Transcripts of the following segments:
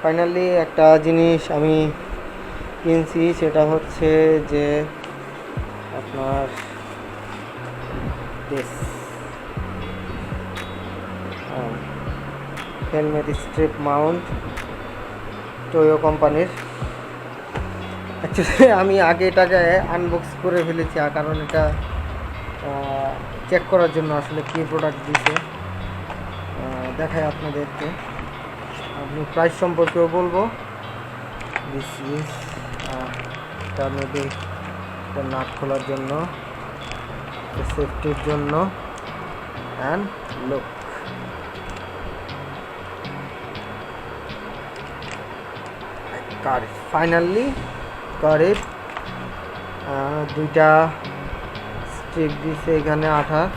Finally একটা জিনিস আমি কিনছি, সেটা হচ্ছে যে আপনার হেলমেট স্ট্রিপ মাউন্ট টোয়ো কোম্পানির। অ্যাকচুয়ালি আমি আগে এটাকে আনবক্স করে ফেলেছি, কারণ এটা চেক করার জন্য আসলে কী প্রোডাক্ট দিছে দেখায় আপনাদেরকে। আমি প্রাইস সম্পর্কেও বলবো। দিস ইজ এটা মেবি নাট খোলার জন্য, সেফটির জন্য। And look, finally got it. দুইটা স্ট্রিপ দিছে এখানে, আঠার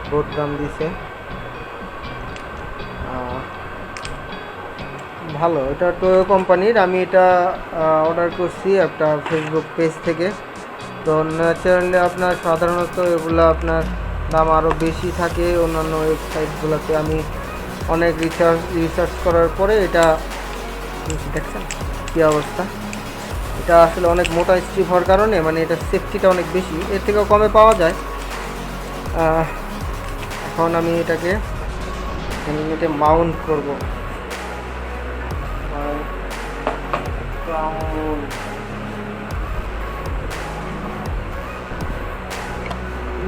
বোট গাম দিছে। ভালো, এটা টোয়ো কোম্পানির। আমি এটা অর্ডার করছি একটা ফেসবুক পেজ থেকে। তো ন্যাচারালি আপনার সাধারণত এগুলো আপনার দাম আরও বেশি থাকে অন্যান্য ওয়েবসাইটগুলোতে। আমি অনেক রিসার্চ করার পরে এটা দেখছেন কী অবস্থা। এটা আসলে অনেক মোটা স্ট্রিপ হওয়ার কারণে মানে এটা সেফটিটা অনেক বেশি, এর থেকেও কমে পাওয়া যায়। এখন আমি এটাকে হেলমেটে মাউন্ট করবো।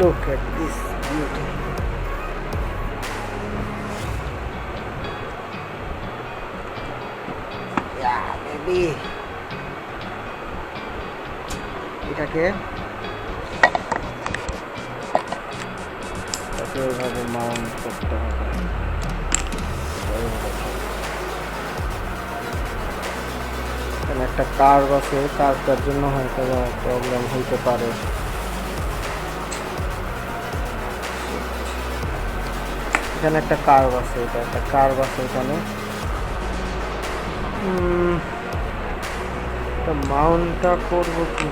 Look at this beauty. Yeah, baby. এটাকে এইভাবে মাউন্ট করতে হবে। এখানে একটা কার্ভ আছে, কার্ভটার জন্য হয়তো প্রবলেম হইতে পারে। এখানে একটা কার্ভ আছে, এটা একটা কার্ভ আছে এখানে। এটা মাউন্টটা করবো কি?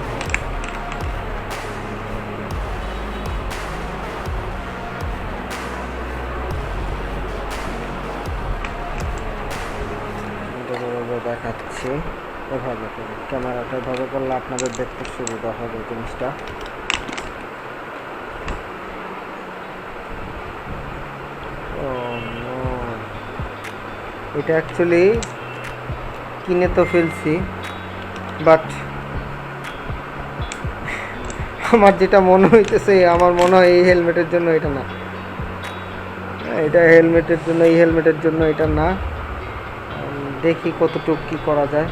দেখাচ্ছি এভাবে করে, ক্যামেরাটা এভাবে করলে আপনাদের দেখতে সুবিধা হবে জিনিসটা। এটা অ্যাকচুয়ালি কিনে তো ফেলছি, বাট আমার যেটা মনে হইতেছে, আমার মনে হয় এই হেলমেটের জন্য এটা না। এটা হেলমেটের জন্য, এই হেলমেটের জন্য এটা না। দেখি কতটুকু কি করা যায়।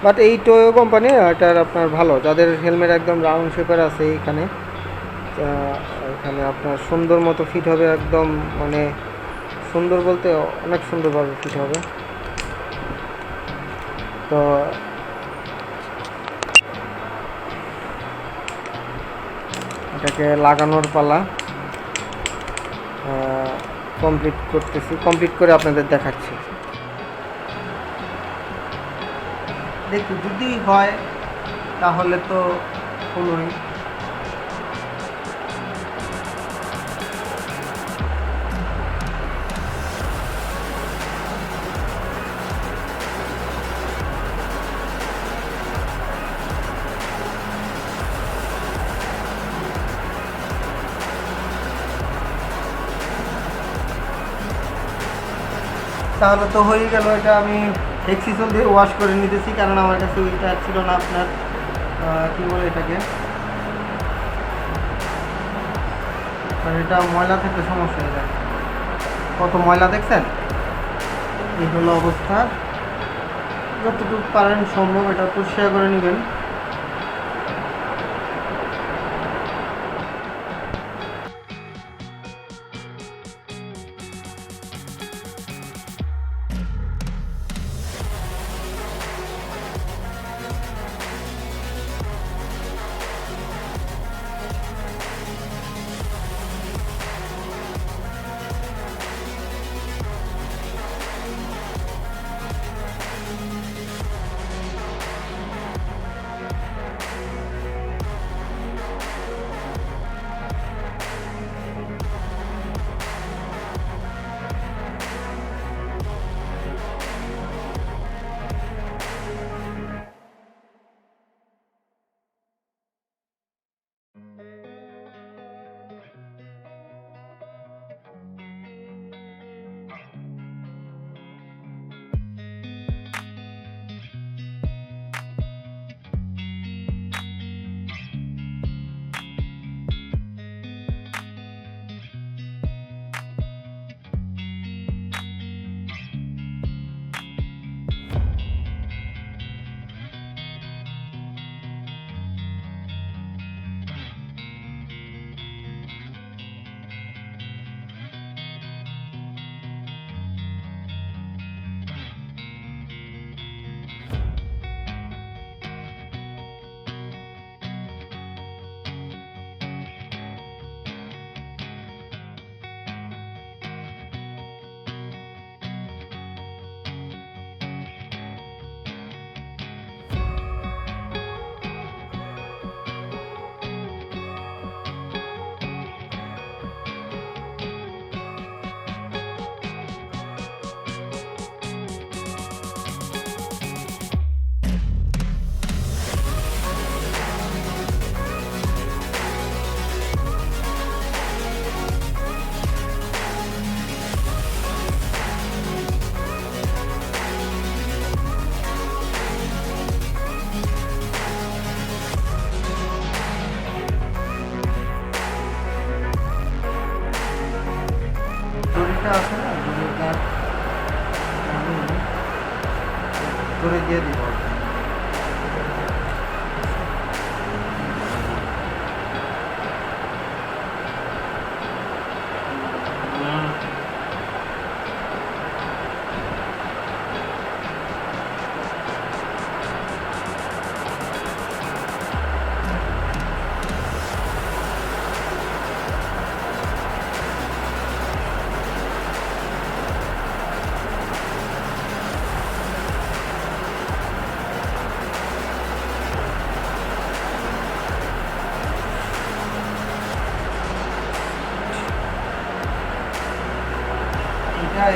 বাট এই টোয়ো কোম্পানি এটার আপনার ভালো, যাদের হেলমেট একদম রাউন্ড শেপের আছে এখানে আপনার সুন্দর মতো ফিট হবে, একদম মানে সুন্দর বলতে অনেক সুন্দরভাবে ফিট হবে। তো এটাকে লাগানোর পালা, কমপ্লিট করতেছি, কমপ্লিট করে আপনাদের দেখাচ্ছি। দেখি যদি হয় তাহলে তো হলোই। তাহলে তো হয়ে গেল। এটা আমি এক্সিসল দিয়ে ওয়াশ করে নিতেছি, কারণ আমার কাছে ওইটা ছিল না আপনার কী বলে এটাকে, কারণ এটা ময়লা থেকে সমস্যা হয়ে যায়। কত ময়লা দেখছেন, এই হলো অবস্থা। যতটুকু পারেন সম্ভব এটা পরিষ্কার করে নেবেন। ধরে দিয়ে দিব।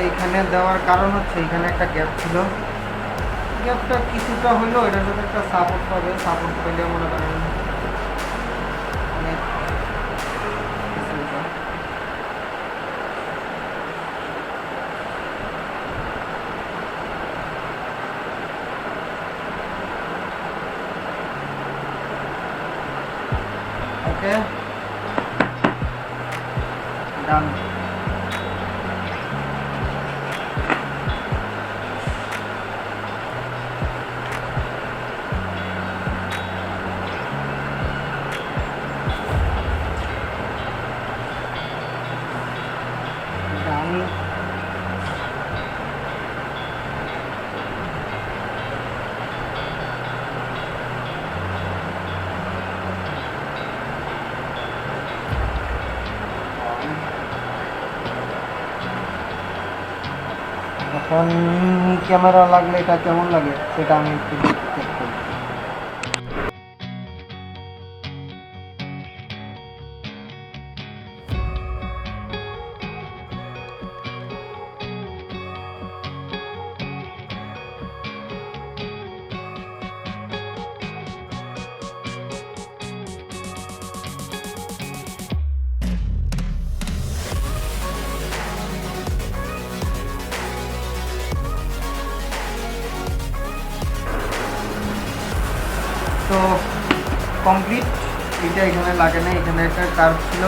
এখানে দেওয়ার কারণ হচ্ছে এখানে একটা গ্যাপ ছিল, গ্যাপটা কিছুটা হলেও এটার সাথে একটা সাপোর্ট পাবে, সাপোর্ট পেলে মনে করেন অনেক ওকে ডান। এখন ক্যামেরা লাগলে এটা কেমন লাগে সেটা আমি একটু চেক করি। তো কমপ্লিট, এটা এখানে লাগে নাই, এখানে একটা কার্ভ ছিল,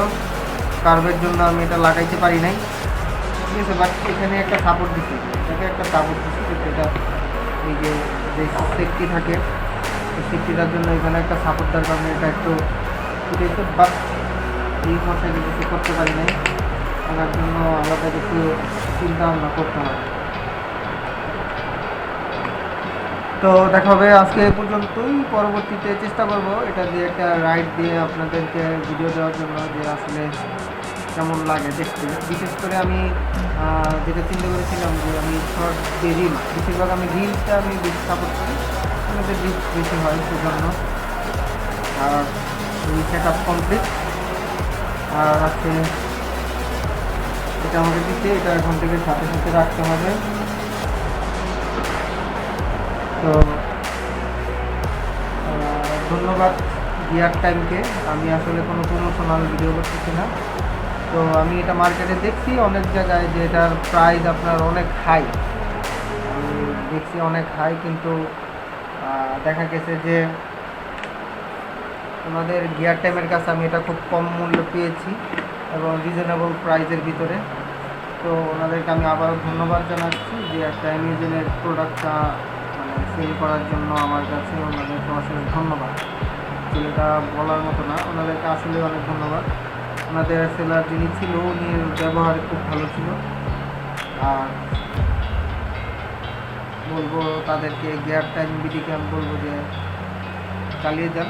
কার্ভের জন্য আমি এটা লাগাইতে পারি নাই, ঠিক আছে। বাট এখানে একটা সাপোর্ট দিচ্ছি, এটাকে একটা সাপোর্ট দিচ্ছি, এটা এই যে সেফটি থাকে এই সেফটিটার জন্য এখানে একটা সাপোর্ট দেওয়ার কারণে এটা একটু ফুটেছে। বাট এই মশাইকে কিছু করতে পারি নাই, ওনার জন্য আলাদা কিছু চিন্তা ভাবনা করতে হবে। তো দেখা হবে আজকে এ পর্যন্তই, পরবর্তীতে চেষ্টা করব এটা দিয়ে একটা রাইড দিয়ে আপনাদেরকে ভিডিও দেওয়ার জন্য, যে আসলে কেমন লাগে দেখতে। বিশেষ করে আমি যেটা চিন্তা করেছিলাম যে আমি শর্ট যে রিল, বেশিরভাগ আমি রিলসটা আমি বেশি সাপোর্ট করি, আমাদের রিল বেশি হয় সেজন্য। আর এই সেট আপ কমপ্লিট, আর আছে এটা আমাকে দিচ্ছে, এটা এখন থেকে সাথে সাথে রাখতে হবে। তো ধন্যবাদ গিয়ার টাইমকে, আমি আসলে কোনো প্রমোশনাল ভিডিও করতেছি না। তো আমি এটা মার্কেটে দেখছি অনেক জায়গায় যে এটার প্রাইস আপনার অনেক হাই, আমি দেখছি অনেক হাই, কিন্তু দেখা গেছে যে ওনাদের গিয়ার টাইমের কাছে আমি এটা খুব কম মূল্য পেয়েছি এবং রিজনেবল প্রাইসের ভিতরে। তো ওনাদেরকে আমি আবারও ধন্যবাদ জানাচ্ছি যে একটা অ্যামেজনের প্রোডাক্টটা মানে সেল করার জন্য আমার কাছে ওনাদেরকে অশেষ ধন্যবাদ। এটা বলার মতো না, ওনাদেরকে আসলে অনেক ধন্যবাদ। ওনাদের সেলার যিনি ছিল উনি ব্যবহার খুব ভালো ছিল, আর বলবো তাদেরকে গিয়ার টাইম বিডিকে আমি বলবো যে চালিয়ে যান।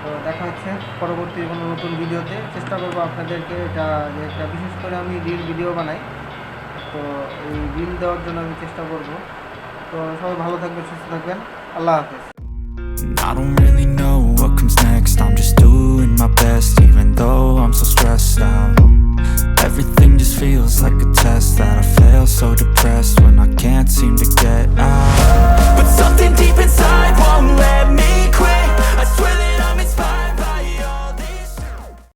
তো দেখা হচ্ছে পরবর্তী কোনো নতুন ভিডিওতে, চেষ্টা করবো আপনাদেরকে এটা যে একটা, বিশেষ করে আমি রিল ভিডিও বানাই, তো এই রিল দেওয়ার জন্য আমি চেষ্টা করব। তো সবাই ভালো থাকবেন, সুস্থ থাকবেন, আল্লাহ হাফেজ। I don't really know what comes next, I'm just doing my best even though I'm so stressed out. Everything just feels like a test that I fail, so depressed when I can't seem to